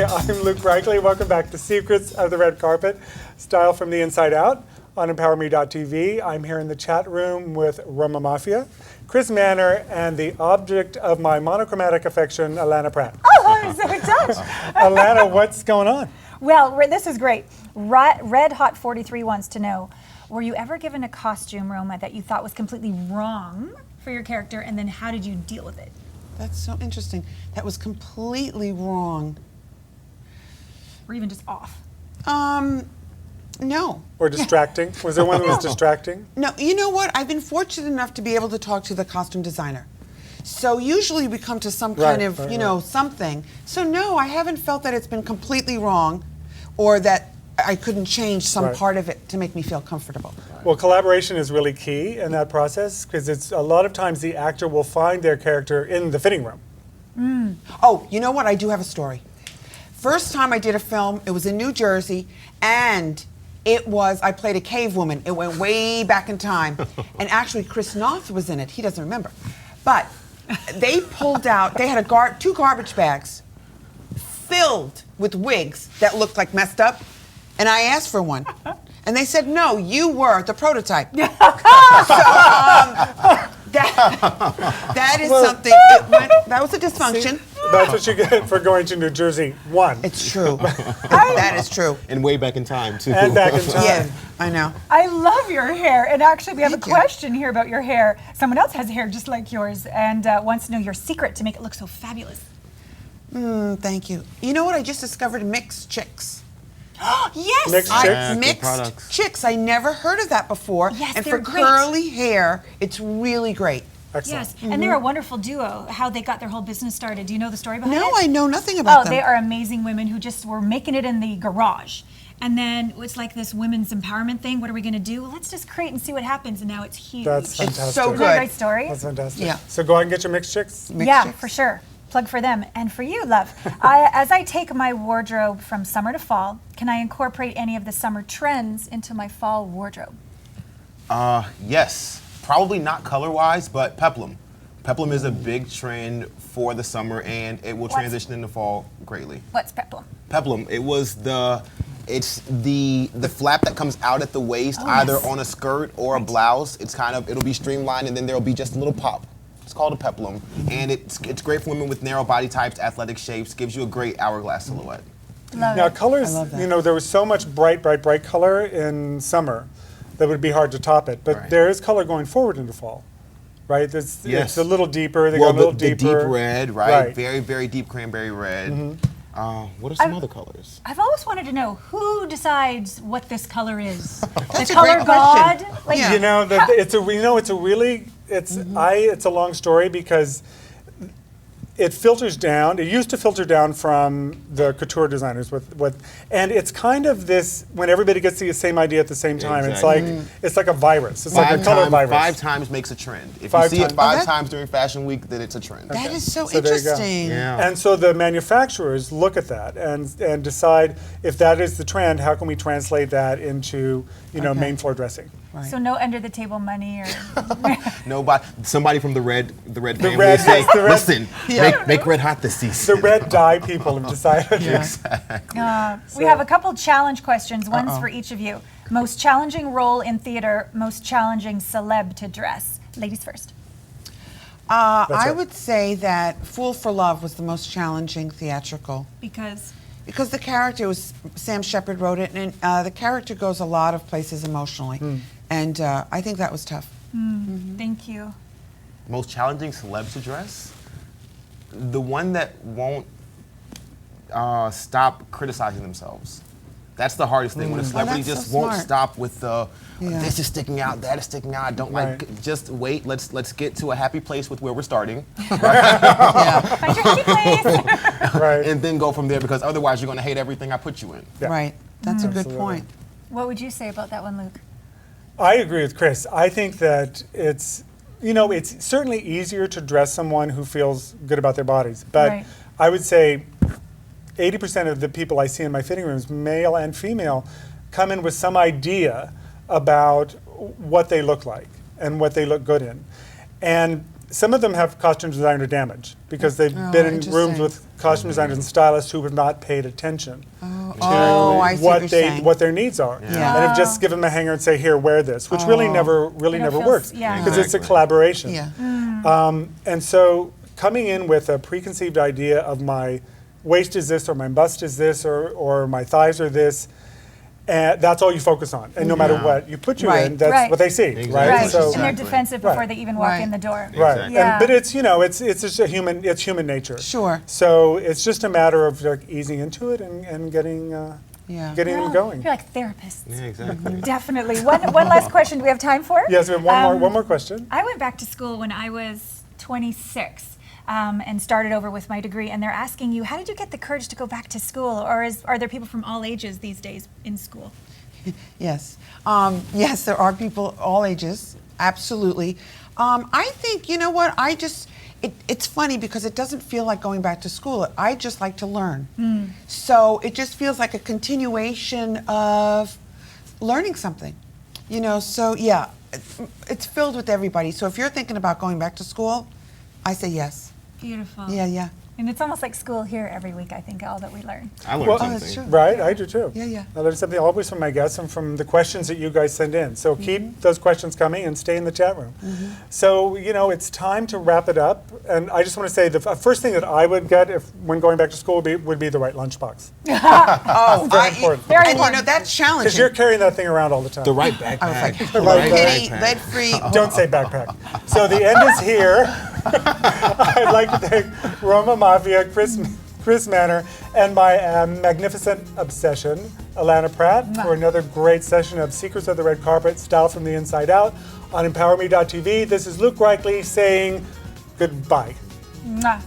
Hi, I'm Luke Reichle. Welcome back to Secrets of the Red Carpet, Style from the Inside Out on emPOWERme.tv. I'm here in the chat room with Roma Maffia, Chris Mannor, and the object of my monochromatic affection, Allana Pratt. Oh, I'm so touched. Allana, what's going on? Well, this is great. Red Hot 43 wants to know, were you ever given a costume, Roma, that you thought was completely wrong for your character, and then how did you deal with it? That's so interesting. That was completely wrong. Or even just off? No. Or distracting? Was there one that was distracting? No, you know what? I've been fortunate enough to be able to talk to the costume designer. So usually we come to some kind of, something. So no, I haven't felt that it's been completely wrong or that I couldn't change some part of it to make me feel comfortable. Well, collaboration is really key in that process because it's a lot of times the actor will find their character in the fitting room. Mm. Oh, you know what? I do have a story. First time I did a film, it was in New Jersey, and I played a cave woman. It went way back in time. And actually, Chris Noth was in it. He doesn't remember. But they pulled out, they had two garbage bags filled with wigs that looked like messed up. And I asked for one. And they said, no, you were the prototype. So that is something, that was a dysfunction. See, that's what you get for going to New Jersey. One. It's true. That is true. And way back in time, too. And back in time. Yeah, I know. I love your hair. And actually, we have a question here about your hair. Someone else has hair just like yours and wants to know your secret to make it look so fabulous. Thank you. You know what? I just discovered mixed chicks. Yes! Mixed chicks? Mixed chicks. I never heard of that before. Yes, and they're for great. Curly hair, it's really great. Excellent. Yes, and they're a wonderful duo. How they got their whole business started. Do you know the story behind it? No, I know nothing about them. They are amazing women who just were making it in the garage. And then it's like this women's empowerment thing. What are we going to do? Well, let's just create and see what happens. And now it's huge. That's fantastic. It's so Isn't that a good. great story? That's fantastic. Yeah. So go out and get your mixed chicks. Mixed Yeah, chicks. for sure. Plug for them. And for you, love, as I take my wardrobe from summer to fall, can I incorporate any of the summer trends into my fall wardrobe? Yes. Probably not color-wise, but peplum. Peplum is a big trend for the summer, and it will transition into fall greatly. What's peplum? Peplum, it's the flap that comes out at the waist, either on a skirt or a blouse. It'll be streamlined, and then there'll be just a little pop. It's called a peplum, and it's great for women with narrow body types, athletic shapes. Gives you a great hourglass silhouette. Now colors, I love that. there was so much bright color in summer that would be hard to top it. But there is color going forward into fall, right? It's a little deeper. They go a little deeper. The deep red, right? Very, very deep cranberry red. What are some other colors? I've always wanted to know who decides what this color is. That's the a great color god? question. Like, Yeah. It's a long story because it filters down. It used to filter down from the couture designers and it's kind of this when everybody gets the same idea at the same time. Exactly. It's like a virus. It's like a color virus. 5 times makes a trend. If Five you see it times. 5 times during Fashion Week, then it's a trend. That is so So there you go. interesting. Yeah. And so the manufacturers look at that and decide if that is the trend, how can we translate that into main floor dressing? Right. so no under the table money or Nobody, somebody from the red family red- will say, yes, the red- listen, make red hot this season. The red dye people have decided. We have a couple challenge questions, one's for each of you. Most challenging role in theater, most challenging celeb to dress. Ladies first. I would say that Fool for Love was the most challenging theatrical. Because Because the character was, Sam Shepard wrote it, and the character goes a lot of places emotionally. And I think that was tough. thank you. Most challenging celeb to dress? The one that won't stop criticizing themselves. That's the hardest thing, when a celebrity that's just so won't smart. stop with the, this is sticking out, that is sticking out, I don't like, just wait, let's get to a happy place with where we're starting. Find your happy place. Right. And then go from there, because otherwise you're going to hate everything I put you in. Yeah. Right. That's a good Absolutely. point. What would you say about that one, Luke? I agree with Chris. I think that it's certainly easier to dress someone who feels good about their bodies. But Right. I would say 80% of the people I see in my fitting rooms, male and female, come in with some idea about what they look like and what they look good in. And some of them have costume designer damage because they've been in interesting. rooms with costume designers and stylists who have not paid attention to I see what you're saying. what their needs are, Yeah. and have just given them a hanger and say, "Here, wear this," which really never feels- works yeah. because it's a Exactly. collaboration. Yeah. And so coming in with a preconceived idea of my waist is this, or my bust is this, or my thighs are this, and that's all you focus on. And no matter what you put you Right. in, that's Right. what they see, Exactly. right? Right, So, and they're Exactly. defensive before Right. they even walk Right. in the door. right. Exactly. Yeah. But it's it's just it's human nature. Sure. So it's just a matter of like easing into it and getting Yeah. getting them going. You're like therapists. Yeah, exactly. Definitely. One last question. Do we have time for? Yes, we have one more question. I went back to school when I was 26 and started over with my degree, and they're asking you, how did you get the courage to go back to school? Or are there people from all ages these days in school? Yes. Yes, there are people all ages, absolutely. I think, you know what, it's funny because it doesn't feel like going back to school. I just like to learn. So it just feels like a continuation of learning something. You know, so yeah, it's filled with everybody. So if you're thinking about going back to school, I say yes. Beautiful. Yeah, yeah. And it's almost like school here every week, I think, all that we learn. I learned Well, something. that's true. Right, I do too. Yeah, yeah. I learn something always from my guests and from the questions that you guys send in. So keep those questions coming and stay in the chat room. So, it's time to wrap it up. And I just want to say the first thing that I would get when going back to school would be the right lunchbox. Oh, important. Very and you know, important. that's challenging. Because you're carrying that thing around all the time. The right backpack. I was like, The right Kitty, backpack. lead-free. Don't say backpack. So the end is here. I'd like to thank Roma Maffia, Chris Mannor, and my magnificent obsession, Allana Pratt, for another great session of Secrets of the Red Carpet, Style from the Inside Out on emPOWERme.tv. This is Luke Reichle saying goodbye. Mwah.